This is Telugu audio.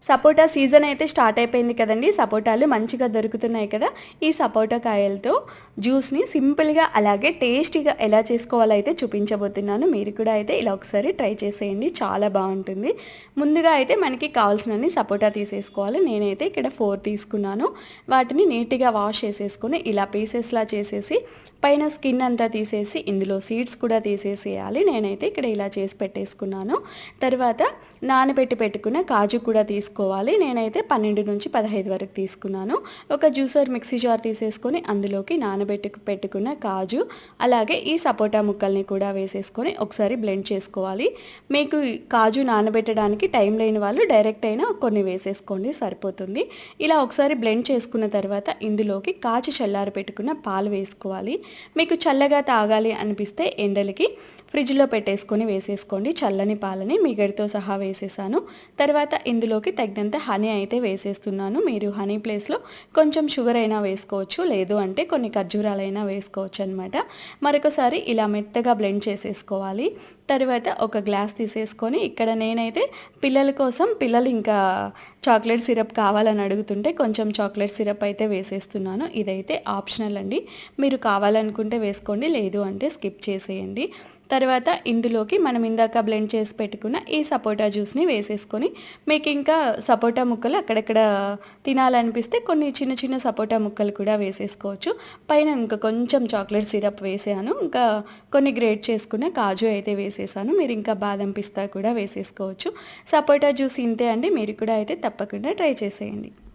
సపోటా సీజన్ అయితే స్టార్ట్ అయిపోయింది కదండి. సపోటాలు మంచిగా దొరుకుతున్నాయి కదా. ఈ సపోటా కాయలతో జ్యూస్‌ని సింపుల్‌గా అలాగే టేస్టీగా ఎలా చేసుకోవాలో అయితే చూపించబోతున్నాను. మీరు కూడా అయితే ఇలా ఒకసారి ట్రై చేసేయండి. చాలా బావుంటుంది. ముందుగా అయితే మనకి కావాల్సినన్ని సపోటా తీసేసుకోవాలి. నేనైతే ఇక్కడ 4 తీసుకున్నాను. వాటిని నీట్‌గా వాష్ చేసేసుకొని ఇలా పీసెస్‌లా చేసేసి పైన స్కిన్ అంతా తీసేసి ఇందులో సీడ్స్ కూడా తీసేసేయాలి. నేనైతే ఇక్కడ ఇలా చేసి పెట్టేసుకున్నాను. తర్వాత నానబెట్టి పెట్టుకున్న కాజు కూడా తీసుకోవాలి. నేనైతే 12-15 వరకు తీసుకున్నాను. ఒక జ్యూసర్ మిక్సీ జార్ తీసేసుకొని అందులోకి పెట్టుకున్న కాజు అలాగే ఈ సపోటా ముక్కల్ని కూడా వేసేసుకొని ఒకసారి బ్లెండ్ చేసుకోవాలి. మీకు కాజు నానబెట్టడానికి టైం లేని వాళ్ళు డైరెక్ట్ అయినా కొన్ని వేసేసుకోండి, సరిపోతుంది. ఇలా ఒకసారి బ్లెండ్ చేసుకున్న తర్వాత ఇందులోకి కాచి చల్లారి పెట్టుకున్న పాలు వేసుకోవాలి. మీకు చల్లగా తాగాలి అనిపిస్తే ఎండలకి ఫ్రిడ్జ్లో పెట్టేసుకొని వేసేసుకోండి. చల్లని పాలని మీగడతో సహా వేసేసాను. తర్వాత ఇందులోకి తగినంత హనీ అయితే వేసేస్తున్నాను. మీరు హనీ ప్లేస్లో కొంచెం షుగర్ అయినా వేసుకోవచ్చు, లేదు అంటే కొన్ని ఖర్జూరాలైనా వేసుకోవచ్చు అనమాట. మరొకసారి ఇలా మెత్తగా బ్లెండ్ చేసేసుకోవాలి. తర్వాత ఒక గ్లాస్ తీసేసుకొని ఇక్కడ నేనైతే పిల్లల కోసం పిల్లలు ఇంకా చాక్లెట్ సిరప్ కావాలని అడుగుతుంటే కొంచెం చాక్లెట్ సిరప్ అయితే వేసేస్తున్నాను. ఇదైతే ఆప్షనల్ అండి. మీరు కావాలనుకుంటే వేసుకోండి, లేదు అంటే స్కిప్ చేసేయండి. తర్వాత ఇందులోకి మనం ఇందాక బ్లెండ్ చేసి పెట్టుకున్న ఈ సపోటా జ్యూస్ని వేసేసుకొని మీకు ఇంకా సపోటా ముక్కలు అక్కడక్కడ తినాలనిపిస్తే కొన్ని చిన్న చిన్న సపోటా ముక్కలు కూడా వేసేసుకోవచ్చు. పైన ఇంకా కొంచెం చాక్లెట్ సిరప్ వేసాను. ఇంకా కొన్ని గ్రేట్ చేసుకున్న కాజు అయితే వేసేసాను. మీరు ఇంకా బాదం పిస్తా కూడా వేసేసుకోవచ్చు. సపోటా జ్యూస్ ఇంతే అండి. మీరు కూడా అయితే తప్పకుండా ట్రై చేసేయండి.